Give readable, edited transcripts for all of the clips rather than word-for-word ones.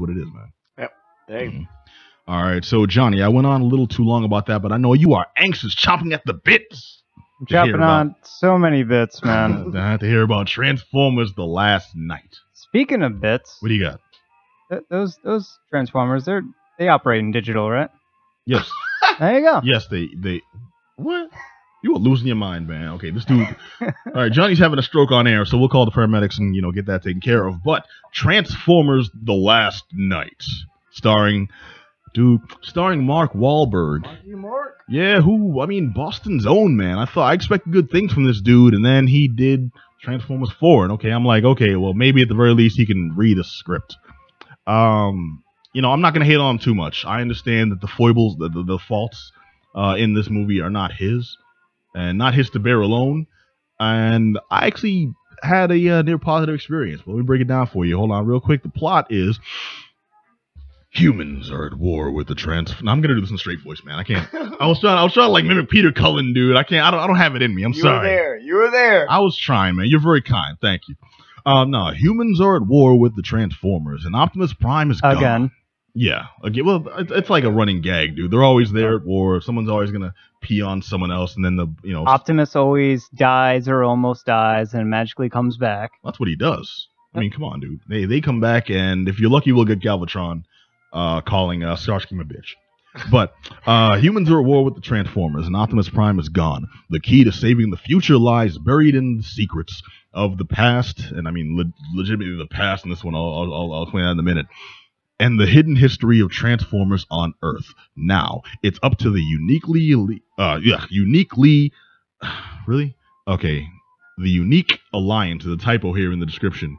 what it is, man. Yep. Hey. All right, so Johnny, I went on a little too long about that, but I know you are anxious, chomping at the bits. I'm chopping on so many bits, man. I have to hear about Transformers: The Last Night. Speaking of bits, What do you got? Those Transformers, they operate in digital, right? Yes. There you go. Yes, they. What? You are losing your mind, man. Okay, this dude. All right, Johnny's having a stroke on air, so we'll call the paramedics and get that taken care of. But Transformers: The Last Night, starring Mark Wahlberg. Mark? Yeah, Boston's own, man. I expected good things from this dude, and then he did Transformers 4, and I'm like, okay, well, maybe at the very least he can read a script. I'm not gonna hate on him too much. I understand that the foibles, the faults in this movie are not his, and not his to bear alone. And I actually had a near positive experience. But let me break it down for you. Hold on, real quick. The plot is: humans are at war with the I'm gonna do this in a straight voice, man. I can't. I was trying to like mimic Peter Cullen, dude. I can't. I don't have it in me. I'm sorry. You were there. I was trying, man. You're very kind. Thank you. No, humans are at war with the Transformers, and Optimus Prime is gone. Again. Yeah. Again. Well, it's like a running gag, dude. They're always there at war. Someone's always gonna pee on someone else, and then Optimus always dies or almost dies, and magically comes back. That's what he does. I mean, come on, dude. They come back, and if you're lucky, we'll get Galvatron calling Starscream a bitch. But humans are at war with the Transformers, and Optimus Prime is gone. The key to saving the future lies buried in the secrets of the past, and I mean legitimately the past in this one. I'll explain that in a minute. And the hidden history of Transformers on Earth. Now it's up to the the unique alliance. There's a typo here in the description.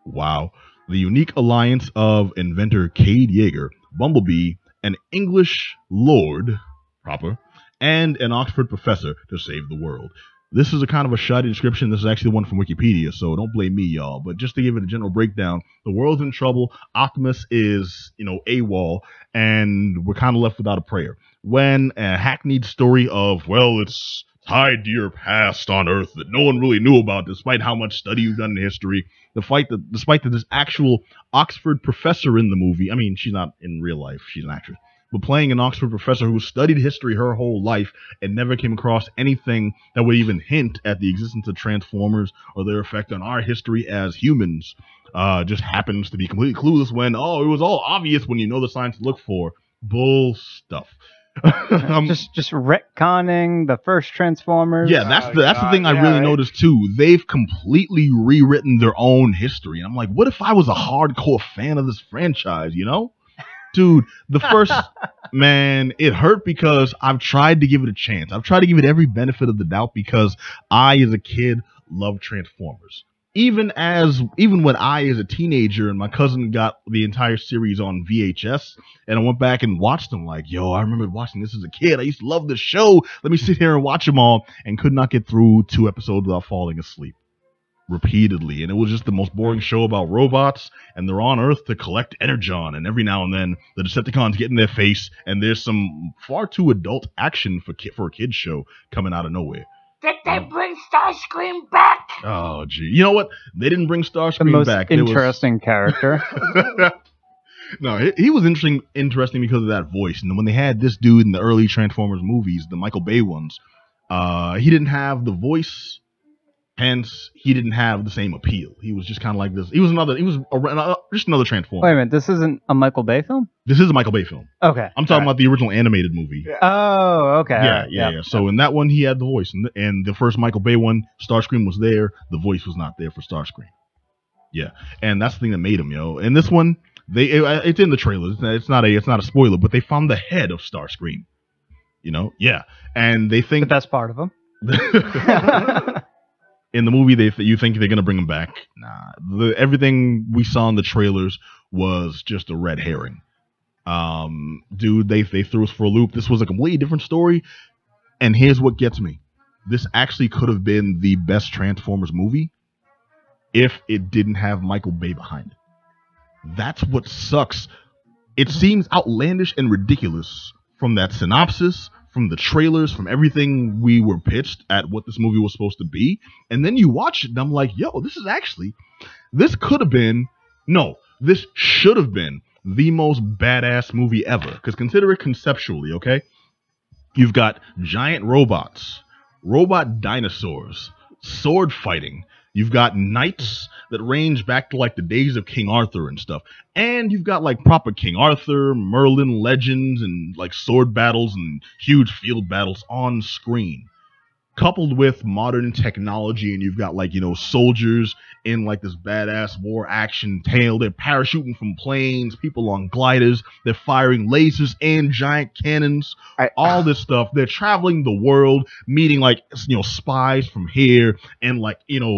Wow. The unique alliance of inventor Cade Yeager, Bumblebee, an English lord, proper, and an Oxford professor to save the world. This is a kind of a shoddy description. This is actually the one from Wikipedia, so don't blame me, y'all. But just to give it a general breakdown, the world's in trouble. Optimus is, AWOL, and we're kind of left without a prayer. When a hackneyed story of, well, it's tied to your past on Earth that no one really knew about, despite how much study you've done in history. Despite that there's actual Oxford professor in the movie. I mean, she's not in real life. She's an actress. But playing an Oxford professor who studied history her whole life and never came across anything that would even hint at the existence of Transformers or their effect on our history as humans, just happens to be completely clueless when, it was all obvious when you know the signs to look for. Bull stuff. just retconning the first Transformers. Yeah, that's the thing I really noticed too. They've completely rewritten their own history. And I'm like, what if I was a hardcore fan of this franchise, Dude, the first, man, it hurt because I've tried to give it a chance. I've tried to give it every benefit of the doubt because I, as a kid, loved Transformers. Even when I, as a teenager, and my cousin got the entire series on VHS, and I went back and watched them, like, yo, I remember watching this as a kid. I used to love this show. Let me sit here and watch them all, and could not get through 2 episodes without falling asleep. Repeatedly, and it was just the most boring show about robots, and they're on Earth to collect Energon, and every now and then the Decepticons get in their face, and there's some far too adult action for a kid's show coming out of nowhere. Did they bring Starscream back? Oh, gee. You know what? They didn't bring Starscream back. The most interesting character. No, he was interesting because of that voice. And when they had this dude in the early Transformers movies, the Michael Bay ones, he didn't have the voice. Hence, he didn't have the same appeal. He was just kind of like this. He was just another Transformer. Wait a minute, this isn't a Michael Bay film? This is a Michael Bay film. Okay. I'm talking about the original animated movie. Yeah. Oh, okay. Yeah. So in that one, he had the voice. And the first Michael Bay one, Starscream was there. The voice was not there for Starscream. Yeah. And that's the thing that made him, And this one, it's in the trailers. It's not a spoiler, but they found the head of Starscream. Yeah. And they think the best part of him. In the movie, you think they're gonna bring him back. Nah, everything we saw in the trailers was just a red herring. Dude, they threw us for a loop. This was a completely different story, and here's what gets me: this actually could have been the best Transformers movie if it didn't have Michael Bay behind it. That's what sucks. It seems outlandish and ridiculous from that synopsis, from the trailers, from everything we were pitched at what this movie was supposed to be. And then you watch it and I'm like, yo, this should have been the most badass movie ever. Because consider it conceptually, okay? You've got giant robots, robot dinosaurs, sword fighting. You've got knights that range back to like the days of King Arthur and stuff. And you've got like proper King Arthur, Merlin legends, and like sword battles and huge field battles on screen. Coupled with modern technology, and you've got like, you know, soldiers in like this badass war action tale. They're parachuting from planes, people on gliders, they're firing lasers and giant cannons, all this stuff. They're traveling the world, meeting like, you know, spies from here and like, you know,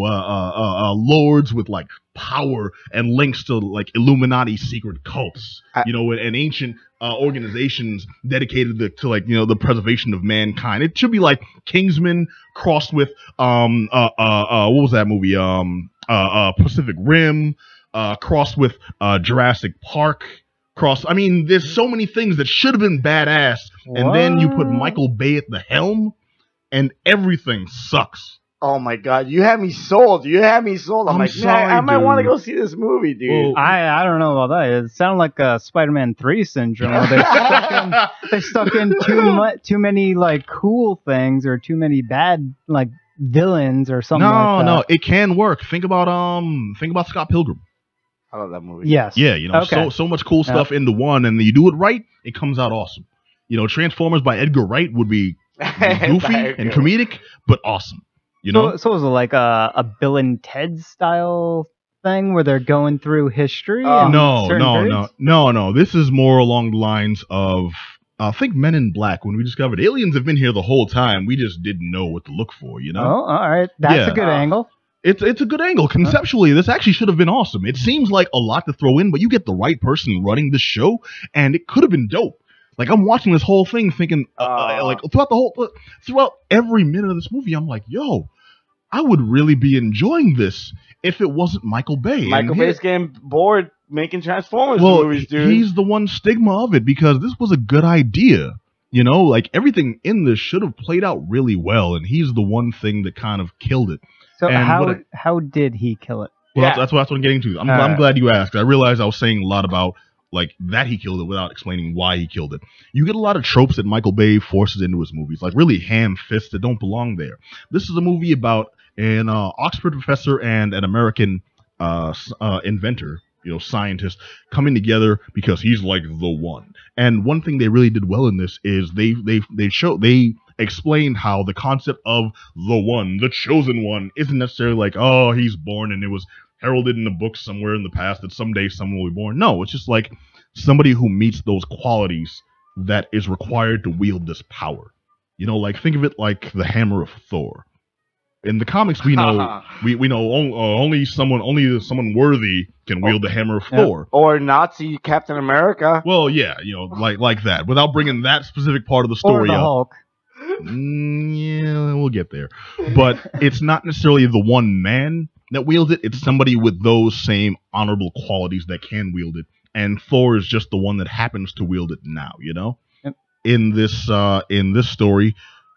lords with like power and links to like Illuminati secret cults, you know, and ancient organizations dedicated to like, you know, the preservation of mankind. It should be like Kingsman crossed with what was that movie? Pacific Rim, crossed with Jurassic Park. I mean, there's so many things that should have been badass, and then you put Michael Bay at the helm, and everything sucks. Oh my God, you had me sold. I'm like, sorry, man, I might want to dude. go see this movie, dude. Well, I don't know about that. It sounded like a Spider-Man 3 syndrome. Where they stuck in too many like cool things or too many bad like villains or something like that. No, it can work. Think about Scott Pilgrim. I love that movie. Yes. Yeah, you know, Okay. so much cool stuff into one, and you do it right, it comes out awesome. You know, Transformers by Edgar Wright would be goofy and comedic, but awesome. You know, So was it like a Bill and Ted style thing where they're going through history? and certain periods? No. This is more along the lines of I think Men in Black, when we discovered aliens have been here the whole time. We just didn't know what to look for, you know? Oh, all right. That's a good angle. It's a good angle. Conceptually, this actually should have been awesome. It seems like a lot to throw in, but you get the right person running the show, and it could have been dope. Like, I'm watching this whole thing thinking, like, throughout every minute of this movie, I'm like, yo, I would really be enjoying this if it wasn't Michael Bay. Michael Bay's getting bored making Transformers well, movies, dude. he's the one stigma of it, because this was a good idea. You know, like, everything in this should have played out really well, and he's the one thing that kind of killed it. So And how did he kill it? Well, Yeah. that's what I'm getting to. I'm glad you asked. I realized I was saying a lot about like that he killed it without explaining why he killed it. You get a lot of tropes that Michael Bay forces into his movies, like really ham-fists that don't belong there. This is a movie about an Oxford professor and an American inventor, you know, scientist, coming together because he's like the one. And one thing they really did well in this is they explained how the concept of the one, the chosen one, isn't necessarily like, oh, he's born and it was heralded in the book somewhere in the past that someday someone will be born. No, it's just like somebody who meets those qualities that is required to wield this power. You know, like, think of it like the hammer of Thor. In the comics, we know we know only someone worthy can wield the hammer of Thor. Or Nazi Captain America. Well, yeah, you know, like that, without bringing that specific part of the story Or the up. Hulk. Yeah, we'll get there. But it's not necessarily the one man that wields it. It's somebody with those same honorable qualities that can wield it. And Thor is just the one that happens to wield it now, you know? Yep. In this story,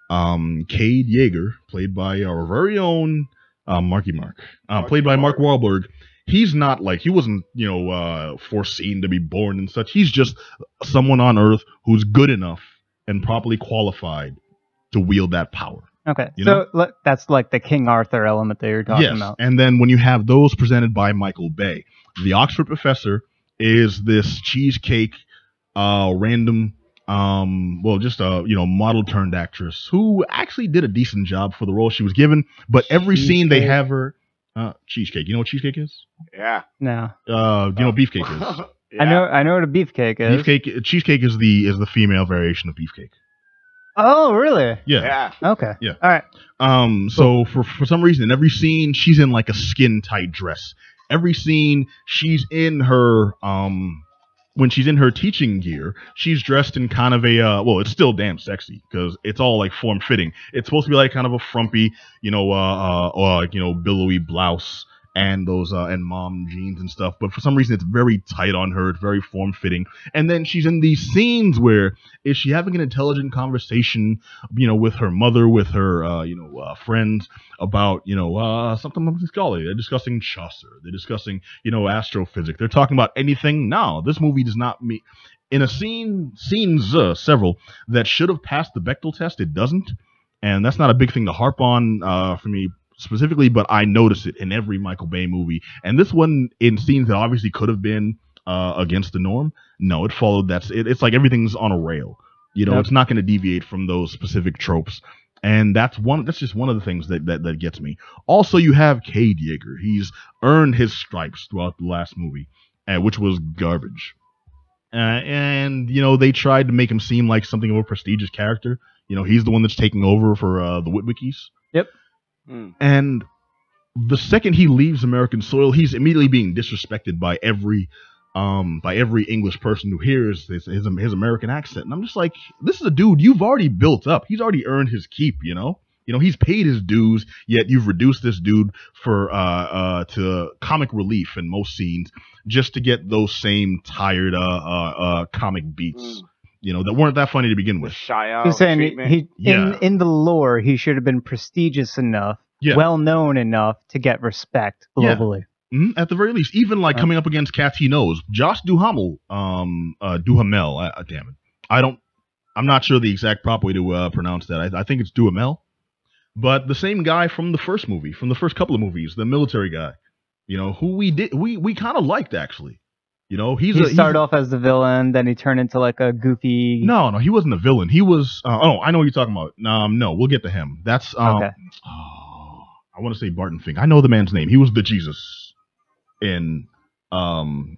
Cade Yeager, played by our very own Marky Mark, played by Mark Wahlberg, he's not like, he wasn't, you know, foreseen to be born and such. He's just someone on Earth who's good enough and properly qualified to wield that power. Okay, You so that's like the King Arthur element that you're talking about. And then when you have those presented by Michael Bay, the Oxford professor is this cheesecake, random, just a model turned actress who actually did a decent job for the role she was given. But every scene they have her cheesecake. You know what cheesecake is? Yeah. No, You know what beefcake is? Yeah. I know what a beefcake is. Cheesecake is the female variation of beefcake. Oh, really? Yeah. Okay. Yeah. All right. So for some reason, in every scene, she's in like a skin tight dress. Every scene, she's in her when she's in her teaching gear, she's dressed in kind of a it's still damn sexy because it's all like form fitting. It's supposed to be like kind of a frumpy, billowy blouse and those and mom jeans and stuff. But for some reason, it's very tight on her. It's very form fitting. And then she's in these scenes where is she having an intelligent conversation, with her mother, with her friends about something of this golly. They're discussing Chaucer. They're discussing astrophysics. They're talking about anything. No, this movie does not meet. In a scenes several that should have passed the Bechdel test, it doesn't, and that's not a big thing to harp on for me specifically, but I notice it in every Michael Bay movie. And this one, in scenes that obviously could have been against the norm, no, it followed that. It's like everything's on a rail. It's not going to deviate from those specific tropes. And that's just one of the things that gets me. Also, you have Cade Yeager. He's earned his stripes throughout the last movie, which was garbage. And they tried to make him seem like something of a prestigious character. He's the one that's taking over for the Witwickies. Yep. And the second he leaves American soil, he's immediately being disrespected by every English person who hears his American accent. And I'm just like, this is a dude you've already built up. He's already earned his keep. He's paid his dues, yet you've reduced this dude to comic relief in most scenes just to get those same tired comic beats, that weren't that funny to begin with. Shy out. You're saying in the lore, he should have been prestigious enough, well known enough to get respect globally. Yeah. At the very least, even coming up against cats he knows, Josh Duhamel, Duhamel, damn it, I'm not sure the exact proper way to pronounce that. I think it's Duhamel. But the same guy from the first movie, from the first couple of movies, the military guy, who we kind of liked actually. He started off as the villain, then he turned into like a goofy. No, he wasn't a villain. He was. I know what you're talking about. No, we'll get to him. That's okay. I want to say Barton Fink. I know the man's name. He was the Jesus in Herb,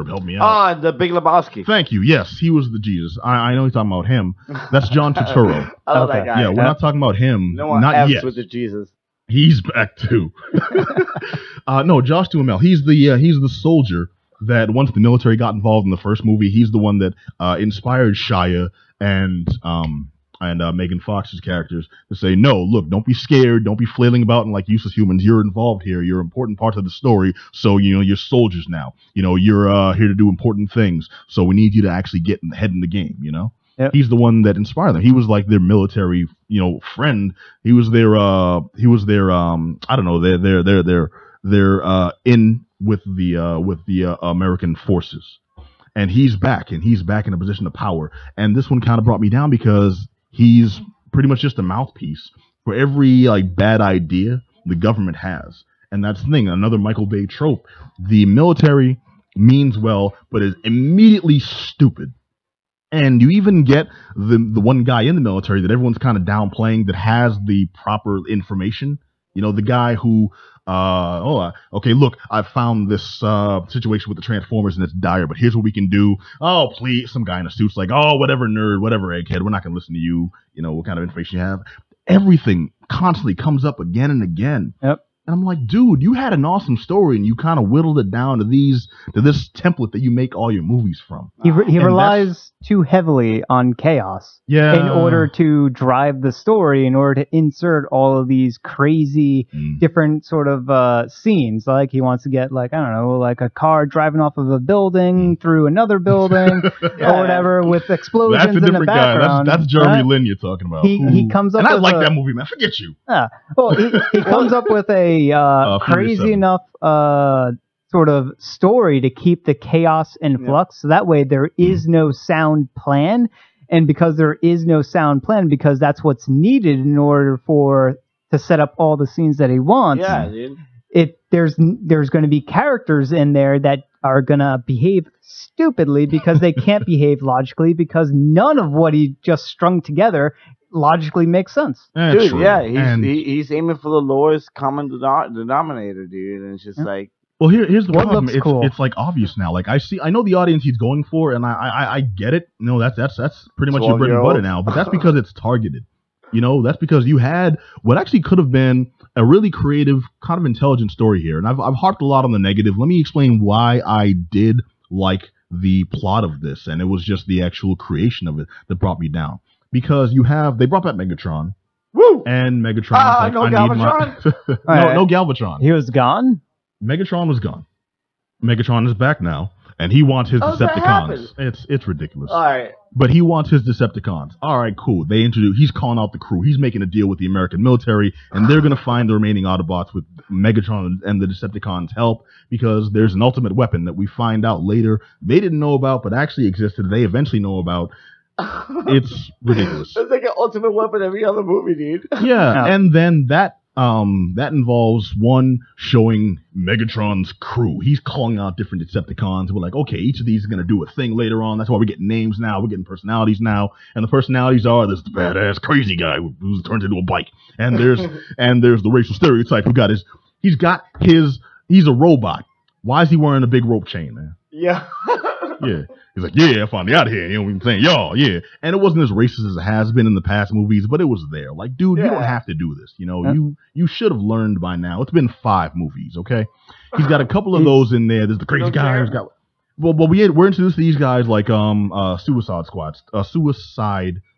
help me out. The Big Lebowski. Thank you. Yes, he was the Jesus. I know you're talking about him. That's John Turturro. I love that guy. Yeah, we're not talking about him. No one not yet. with the Jesus. He's back too. No, Josh Duhamel. He's the soldier that once the military got involved in the first movie, he's the one that inspired Shia and Megan Fox's characters to say, no, look, don't be scared, don't be flailing about and like useless humans. You're involved here. You're important parts of the story. So you're soldiers now. You're here to do important things. So we need you to actually get head in the game. Yep. He's the one that inspired them. He was like their military, friend. He was their I don't know, they're in with the American forces. And he's back in a position of power. And this one kind of brought me down because he's pretty much just a mouthpiece for every bad idea the government has. And that's the thing, another Michael Bay trope. The military means well, but is immediately stupid. And you even get the one guy in the military that everyone's kind of downplaying that has the proper information. The guy who, okay, look, I found this situation with the Transformers and it's dire, but here's what we can do. Oh, please, some guy in a suit's like, oh, whatever, nerd, whatever, egghead, we're not going to listen to you. What kind of information you have. Everything constantly comes up again and again. Yep. And I'm like, dude, you had an awesome story and you kind of whittled it down to this template that you make all your movies from. He relies too heavily on chaos in order to drive the story, in order to insert all of these crazy different sort of scenes. Like he wants to get like a car driving off of a building through another building or whatever with explosions That's a different in the background. Guy. That's Jeremy Lin you're talking about. He comes up and with I like that movie, man. Forget you. Well, he comes up with a crazy enough sort of story to keep the chaos in flux. So that way there is no sound plan. And because there is no sound plan, because that's what's needed in order to set up all the scenes that he wants. Yeah, dude. There's going to be characters in there that are going to behave stupidly because they can't behave logically, because none of what he just strung together logically makes sense. Dude, true. Yeah, he's aiming for the lowest common denominator, dude, and it's just like. Well, here's the problem. It's like obvious now. Like I know the audience he's going for, and I get it. That's pretty much your bread and butter now. But that's because it's targeted. That's because you had what actually could have been a really creative, kind of intelligent story here. And I've harped a lot on the negative. Let me explain why I did like the plot of this, and it was just the actual creation of it that brought me down. Because they brought back Megatron, Woo! And Megatron's like, no I need my no Galvatron. He was gone? Megatron was gone. Megatron is back now, and he wants his Decepticons. It's ridiculous. All right. But he wants his Decepticons. All right, cool. He's calling out the crew. He's making a deal with the American military, and they're going to find the remaining Autobots with Megatron and the Decepticons' help, because there's an ultimate weapon that we find out later they didn't know about, but actually existed. They eventually know about. It's ridiculous. It's like an ultimate weapon every other movie, dude. Yeah, and then that involves one showing Megatron's crew. He's calling out different Decepticons. We're like, okay, each of these is going to do a thing later on. That's why we're getting names now. We're getting personalities now. And the personalities are this badass crazy guy who's turned into a bike. And there's the racial stereotype he's a robot. Why is he wearing a big rope chain, man? Yeah. Yeah. He's like, yeah, I'm finally out of here. You know what I'm saying? Y'all, yeah. And it wasn't as racist as it has been in the past movies, but it was there. Like, dude, you don't have to do this. You know, you should have learned by now. It's been 5 movies, okay? He's got a couple of those in there. There's the crazy guy who's got. Well, we're introduced to these guys like Suicide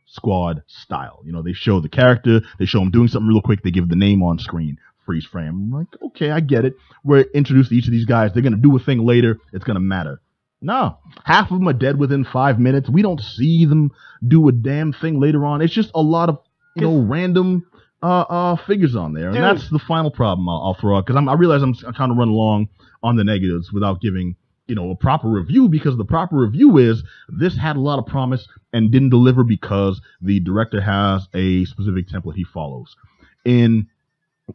Squad style. You know, they show the character, they show him doing something real quick, they give the name on screen. Freeze frame. I'm like, okay, I get it. We're introduced to each of these guys. They're gonna do a thing later. It's gonna matter. No, half of them are dead within 5 minutes. We don't see them do a damn thing later on. It's just a lot of random figures on there, and that's the final problem I'll throw out, because I realize I'm kind of running along on the negatives without giving a proper review, because the proper review is this had a lot of promise and didn't deliver because the director has a specific template he follows.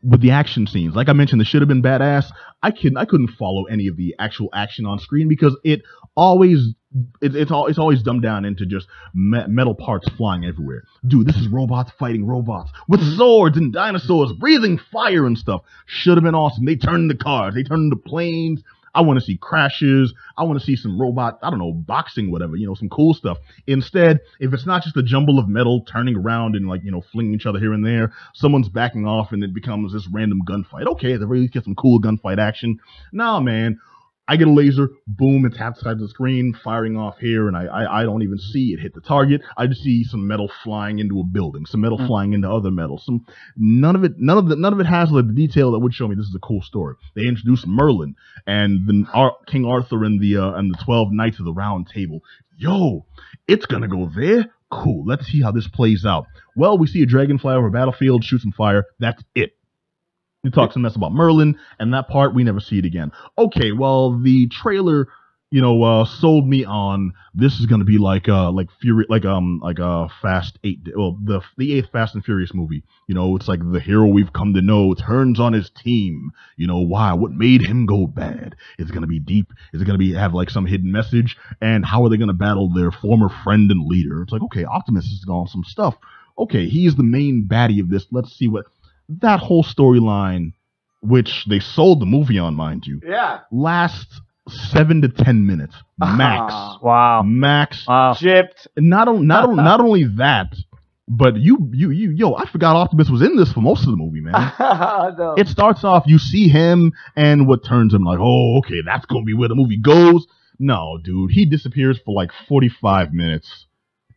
With the action scenes, like I mentioned, this should have been badass. I couldn't follow any of the actual action on screen because it's always dumbed down into just metal parts flying everywhere. Dude, this is robots fighting robots with swords and dinosaurs breathing fire and stuff. Should have been awesome. They turned into cars. They turned into planes. I want to see crashes. I want to see some robot, boxing, whatever, some cool stuff. Instead, if it's not just a jumble of metal turning around and flinging each other here and there, someone's backing off and it becomes this random gunfight. Okay, at the very least get some cool gunfight action. Nah, man. I get a laser, boom, it's outside the screen, firing off here, and I don't even see it hit the target. I just see some metal flying into a building, some metal flying into other metal. None of it has the detail that would show me this is a cool story. They introduced Merlin and King Arthur and the 12 Knights of the Round Table. Yo, it's gonna go there. Cool. Let's see how this plays out. Well, we see a dragonfly over a battlefield, shoot some fire. That's it. He talks some mess about Merlin, and that part we never see it again. Okay, well, the trailer, sold me on this is gonna be like Fast 8, well, the 8th Fast and Furious movie. It's like the hero we've come to know turns on his team. Why? What made him go bad? Is it gonna be deep? Is it gonna have like some hidden message? And how are they gonna battle their former friend and leader? It's like, okay, Optimus is on some stuff. Okay, he's the main baddie of this. Let's see what. That whole storyline, which they sold the movie on, mind you, lasts 7 to 10 minutes max. Wow, max. Wow. Shipped. Not only that, but I forgot Optimus was in this for most of the movie, man. No. It starts off, you see him, and what turns him like, oh, okay, that's gonna be where the movie goes. No, dude, he disappears for like 45 minutes,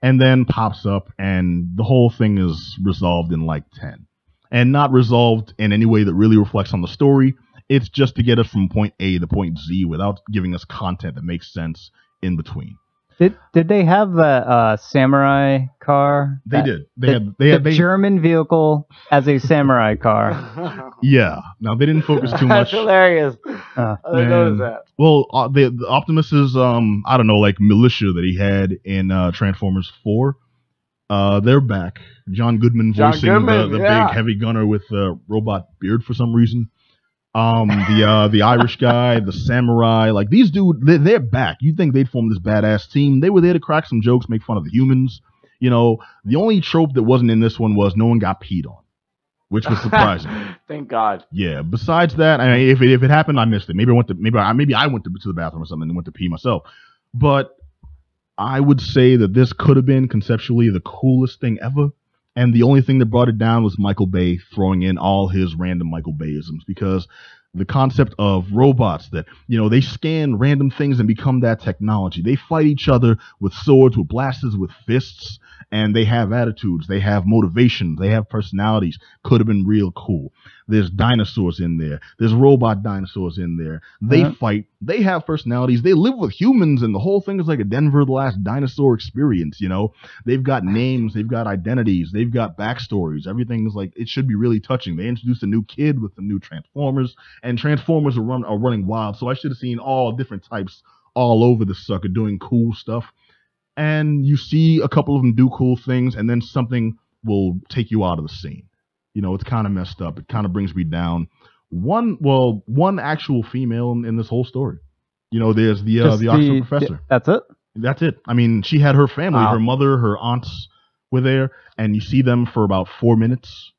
and then pops up, and the whole thing is resolved in like 10. And not resolved in any way that really reflects on the story. It's just to get us from point A to point Z without giving us content that makes sense in between. Did they have the samurai car? They did. They had the German vehicle as a samurai car. Yeah. Now they didn't focus too much. That's hilarious. I didn't notice that. Well, the Optimus's like militia that he had in Transformers 4. They're back. John Goodman voicing the big heavy gunner with a robot beard for some reason. The Irish guy, the samurai, like these dudes, they're back. You'd think they'd form this badass team. They were there to crack some jokes, make fun of the humans. The only trope that wasn't in this one was no one got peed on, which was surprising. Thank God. Yeah. Besides that, I mean, if it happened, I missed it. Maybe I went to the bathroom or something and went to pee myself. But I would say that this could have been conceptually the coolest thing ever. And the only thing that brought it down was Michael Bay throwing in all his random Michael Bayisms, because The concept of robots that, they scan random things and become that technology. They fight each other with swords, with blasters, with fists, and they have attitudes. They have motivations. They have personalities. Could have been real cool. There's dinosaurs in there. There's robot dinosaurs in there. They fight. They have personalities. They live with humans, and the whole thing is like a Denver the Last Dinosaur experience, They've got names. They've got identities. They've got backstories. Everything is like, it should be really touching. They introduced a new kid with the new Transformers, and Transformers are running wild. So I should have seen all different types all over the sucker doing cool stuff. And you see a couple of them do cool things, and then something will take you out of the scene. It's kind of messed up. It kind of brings me down. One actual female in this whole story. There's the Oxford professor. That's it? That's it. I mean, she had her family, her mother, her aunts were there, and you see them for about 4 minutes,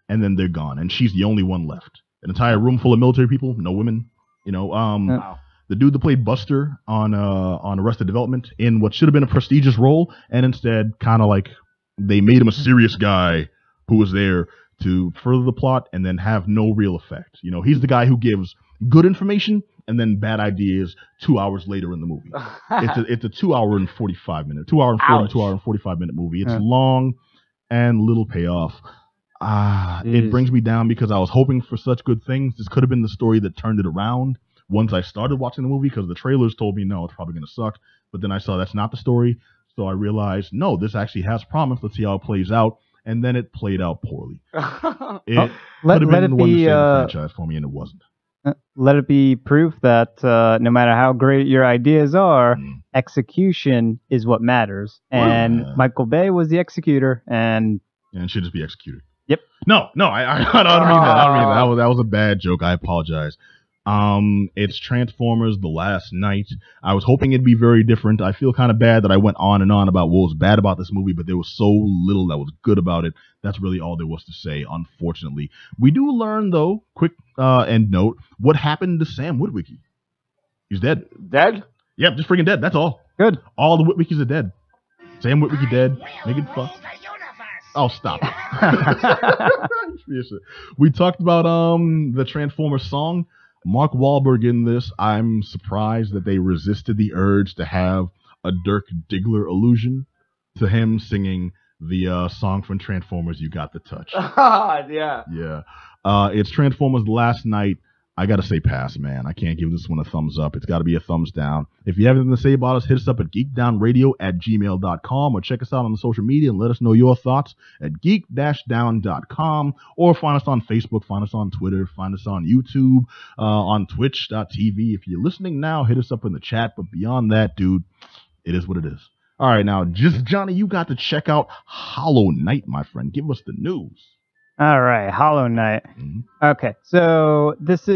and then they're gone. And she's the only one left. An entire room full of military people, no women. The dude that played Buster on Arrested Development in what should have been a prestigious role, and instead kind of like they made him a serious guy who was there to further the plot and then have no real effect. He's the guy who gives good information and then bad ideas 2 hours later in the movie. It's a 2 hour and 45 minute, 2 hour and 40, 2 hour and 45 minute movie. It's long and little payoff. It brings me down because I was hoping for such good things. This could have been the story that turned it around once I started watching the movie, because the trailers told me, no, it's probably going to suck. But then I saw that's not the story. So I realized, no, this actually has promise. Let's see how it plays out. And then it played out poorly. It could have been the one to save the franchise for me, and it wasn't. Let it be proof that no matter how great your ideas are, execution is what matters. And Michael Bay was the executor, and should just be executed. Yep. No, I don't mean that. I don't mean that. That was a bad joke. I apologize. It's Transformers The Last Night. I was hoping it'd be very different. I feel kind of bad that I went on and on about what was bad about this movie, but there was so little that was good about it. That's really all there was to say, unfortunately. We do learn, though, quick end note, what happened to Sam Witwicky. He's dead. Dead? Yep, just freaking dead. That's all. Good. All the Witwickies are dead. Sam Witwicky dead. Megan Fox. Oh, stop. We talked about the Transformers song. Mark Wahlberg in this. I'm surprised that they resisted the urge to have a Dirk Diggler allusion to him singing the song from Transformers, You Got the Touch. Yeah. Yeah. It's Transformers The Last Night. I got to say pass, man. I can't give this one a thumbs up. It's got to be a thumbs down. If you have anything to say about us, hit us up at geekdownradio@gmail.com or check us out on the social media and let us know your thoughts at geek-down.com or find us on Facebook, find us on Twitter, find us on YouTube, on twitch.tv. If you're listening now, hit us up in the chat. But beyond that, dude, it is what it is. All right, now, Johnny, you got to check out Hollow Knight, my friend. Give us the news. All right, Hollow Knight. Okay, so this is